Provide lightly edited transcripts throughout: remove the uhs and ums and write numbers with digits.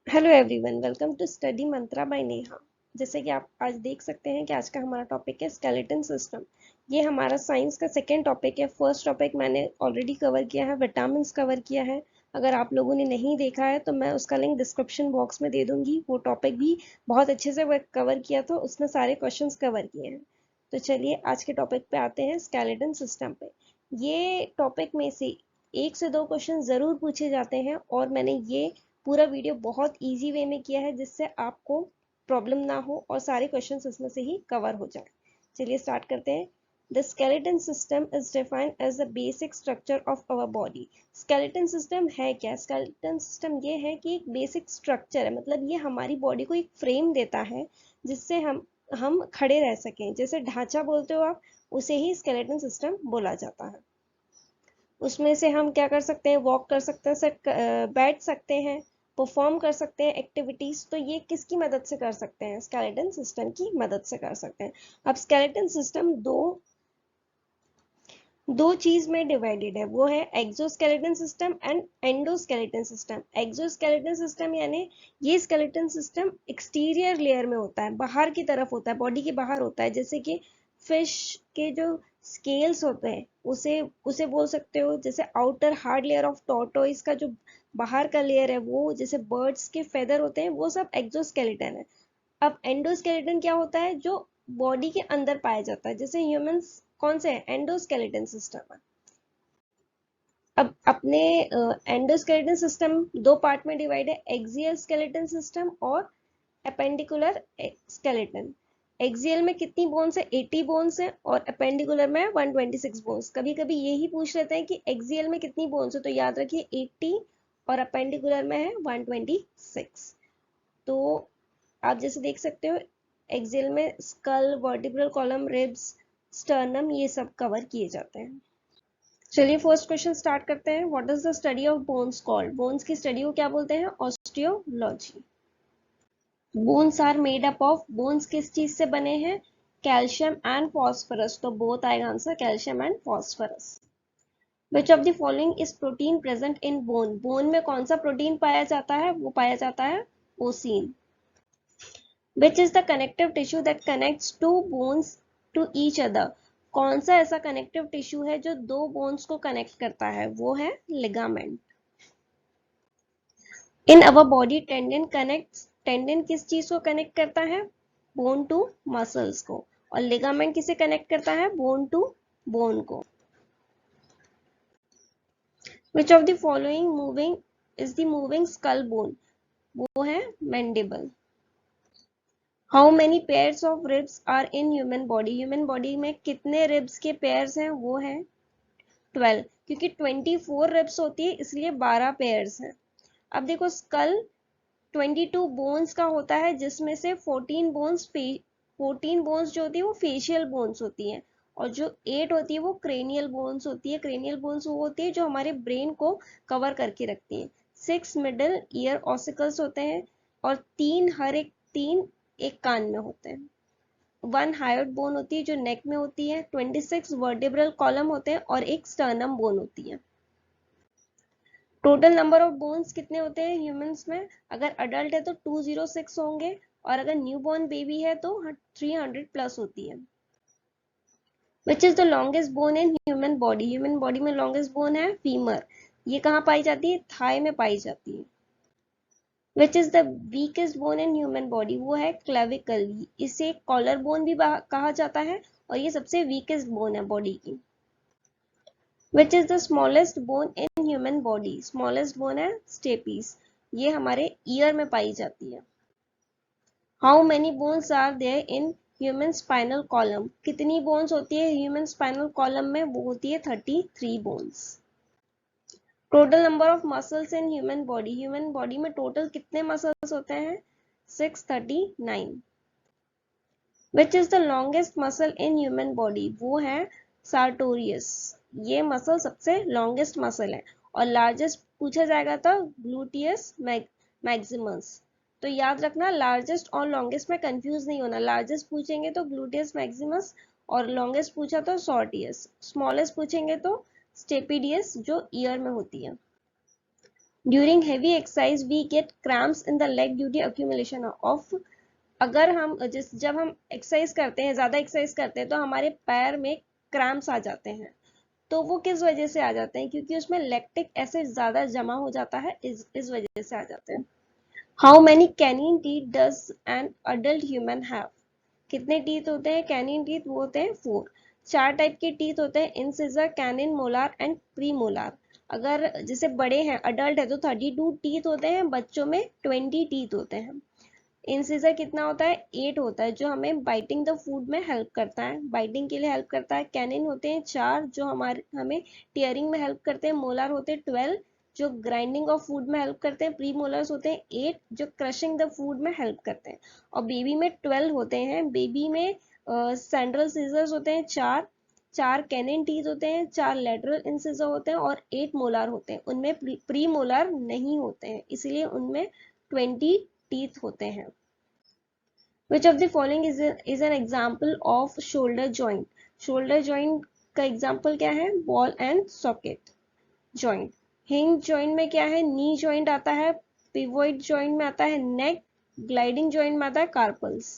Hello everyone, welcome to study Mantra by Neha. जैसे कि आप आज देख सकते हैं कि आज का हमारा टॉपिक है स्केलेटन सिस्टम। ये हमारा साइंस का सेकेंड टॉपिक है। फर्स्ट टॉपिक मैंने ऑलरेडी कवर किया है, विटामिन कवर किया है। अगर आप लोगों ने नहीं देखा है तो मैं उसका लिंक डिस्क्रिप्शन बॉक्स में दे दूंगी। वो टॉपिक भी बहुत अच्छे से कवर किया था, उसमें सारे क्वेश्चन कवर किए हैं। तो चलिए आज के टॉपिक पे आते हैं, स्केलेटन सिस्टम पे। ये टॉपिक में से एक से दो क्वेश्चन जरूर पूछे जाते हैं और मैंने ये पूरा वीडियो बहुत इजी वे में किया है जिससे आपको प्रॉब्लम ना हो और सारे क्वेश्चंस इसमें से ही कवर हो जाए। चलिए स्टार्ट करते हैं। The skeleton system is defined as the basic structure of our body। skeleton system है क्या? skeleton system ये है कि एक बेसिक स्ट्रक्चर है, मतलब ये हमारी बॉडी को एक फ्रेम देता है जिससे हम खड़े रह सकें। जैसे ढांचा बोलते हो आप, उसे ही skeleton system बोला जाता है। उसमें से हम क्या कर सकते हैं? वॉक कर सकते हैं, बैठ सकते हैं, परफॉर्म कर सकते हैं एक्टिविटीज। तो ये किसकी मदद से कर सकते हैं? स्केलेटन सिस्टम की मदद से कर सकते हैं। अब स्केलेटन सिस्टम दो चीज में डिवाइडेड है, वो है exoskeleton system and endoskeleton system. Exoskeleton system यानी ये स्केलेटन सिस्टम एक्सटीरियर लेयर में होता है, बाहर की तरफ होता है, बॉडी के बाहर होता है। जैसे कि फिश के जो स्केल्स होते हैं उसे उसे बोल सकते हो। जैसे outer hard layer of tortoise का जो बाहर का लेयर है वो, जैसे बर्ड्स के फेदर होते हैं, वो सब एक्सोस्केलेटन है। अब एंडोस्केलेटन क्या होता है? जो बॉडी के अंदर पाया जाता है। जैसे ह्यूमंस कौन से है? एंडोस्केलेटन सिस्टम है। अब अपने एंडोस्केलेटन सिस्टम दो पार्ट में डिवाइड है, एक्सियल स्केलेटन सिस्टम और अपेंडिकुलर स्केलेटन। एक्सियल में कितनी बोन्स है? 80 बोन्स है और अपेंडिकुलर में 126 बोन्स। कभी कभी यही पूछ लेते हैं कि एक्सियल में कितनी बोन्स है, तो याद रखिए 80 और अपेंडिकुलर में है 126। तो आप जैसे देख सकते हो, एक्सियल में skull, vertebral column, ribs, sternum, ये सब कवर किए जाते हैं। चलिए फर्स्ट क्वेश्चन स्टार्ट करते हैं। What is the study of bones called? Bones की स्टडी को क्या बोलते हैं? Osteology. Bones are made up of, bones किस चीज से बने हैं? Calcium and phosphorus. तो बोथ आएगा answer, calcium and phosphorus. Which of the following is protein present in bone? Bone में कौन सा प्रोटीन पाया जाता है? वो पाया जाता है ossein. Which is the connective tissue that connects to bones to each other? कौन सा ऐसा कनेक्टिव टिश्यू है जो दो बोन्स को कनेक्ट करता है? वो है ligament. In our body tendon connects, tendon किस चीज को कनेक्ट करता है? बोन टू मसल्स को। और लिगामेंट किसे कनेक्ट करता है? बोन टू बोन को। Which of the following moving is the moving skull bone? वो है mandible. How many pairs of ribs are in human body? Human body में कितने रिब्स के पेयर्स हैं? वो है 12, क्योंकि 24 रिब्स होती है इसलिए 12 पेयर्स हैं। अब देखो, स्कल 22 बोन्स का होता है जिसमें से 14 बोन्स जो होती है वो फेशियल बोन्स होती हैं, और जो 8 होती है वो क्रेनियल बोन्स होती है। क्रेनियल बोन्स वो होती है जो हमारे ब्रेन को कवर करके रखती हैं। 6 मिडल ईयर ऑसिकल्स होते हैं और तीन एक कान में होते हैं। 1 हायोइड बोन होती है जो नेक में होती है। 26 वर्टेब्रल कॉलम होते हैं और एक स्टर्नम बोन होती है। टोटल नंबर ऑफ बोन्स कितने होते हैं ह्यूमंस में? अगर अडल्ट है तो 206 होंगे और अगर न्यू बॉर्न बेबी है तो 300 प्लस होती है। विच is the longest bone in human body? Human body में लॉन्गेस्ट बोन है फीमर। ये कहाँ पाई जाती है? थाई में पाई जाती है। विच is the weakest bone in human body? वो है क्लेविकल। इसे कॉलर बोन भी कहा जाता है और ये सबसे वीकेस्ट बोन है बॉडी की। Which is the smallest bone in human body? Smallest bone है स्टेपीज, ये हमारे ईयर में पाई जाती है। How many bones are there in human spinal column? कितनी बोन्स होती है ह्यूमन स्पाइनल कॉलम में? वो होती है 33 bones. Total number of muscles in human body? Human body में टोटल कितने मसल्स होते हैं? 639। विच is the longest muscle in human body? वो है सार्टोरियस। ये मसल सबसे लॉन्गेस्ट मसल है। और लार्जेस्ट पूछा जाएगा तो ग्लूटियस मैक्सिमस। तो याद रखना, लार्जेस्ट और लॉन्गेस्ट में कंफ्यूज नहीं होना। लार्जेस्ट पूछेंगे तो ग्लूटियस मैक्सिमस और लॉन्गेस्ट पूछा तो सॉर्टियस। स्मॉलेस्ट पूछेंगे तो स्टेपिडियस जो ईयर में होती है। During heavy exercise we get cramps in the leg due to accumulation of, अगर हम जब हम एक्सरसाइज करते हैं, ज्यादा एक्सरसाइज करते हैं, तो हमारे पैर में क्रैम्प्स आ जाते हैं। तो वो किस वजह से आ जाते हैं? क्योंकि उसमें लैक्टिक एसिड ज्यादा जमा हो जाता है, इस वजह से आ जाते हैं। How many canine teeth does an adult human have? कितने टीथ होते हैं कैनिन टीथ? वो होते हैं 4। 4 टाइप के टीथ होते हैं, incisor, canine, molar and premolar. अगर जैसे बड़े हैं, अडल्ट है, तो 32 टीथ होते हैं, बच्चों में 20 टीथ होते हैं। इंसिजर कितना होता है? 8 होता है, जो हमें बाइटिंग द फूड में हेल्प करता है, बाइटिंग के लिए हेल्प करता है। कैनिन होते हैं 4, जो हमारे हमें टीयरिंग में हेल्प करते हैं। मोलार होते हैं 12, जो ग्राइंडिंग ऑफ फूड में हेल्प करते हैं। प्री मोलर्स होते हैं 8, जो क्रशिंग द फूड में हेल्प करते हैं। और बेबी में 12 होते हैं। बेबी में सेंट्रल सीजर्स होते हैं 4, 4 कैनिन टीथ होते हैं, 4 लेटरल इंसिजर होते हैं और 8 मोलार होते हैं। उनमें प्री मोलार नहीं होते हैं, इसीलिए उनमें 20 टीथ होते हैं। Which of the following is an example of shoulder joint? Shoulder joint का example क्या है? Ball and socket joint. Hinge joint में क्या है? Knee joint आता है, pivot joint में आता है neck, gliding joint में आता है carpals.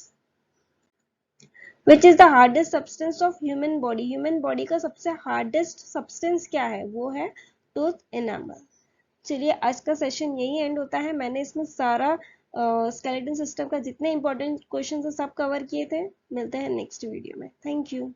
Which is the hardest substance of human body? Human body का सबसे hardest substance क्या है? वो है tooth enamel. चलिए आज का सेशन यही एंड होता है। मैंने इसमें सारा स्केलेटन सिस्टम का जितने इंपॉर्टेंट क्वेश्चन है सब कवर किए थे। मिलते हैं नेक्स्ट वीडियो में। Thank you.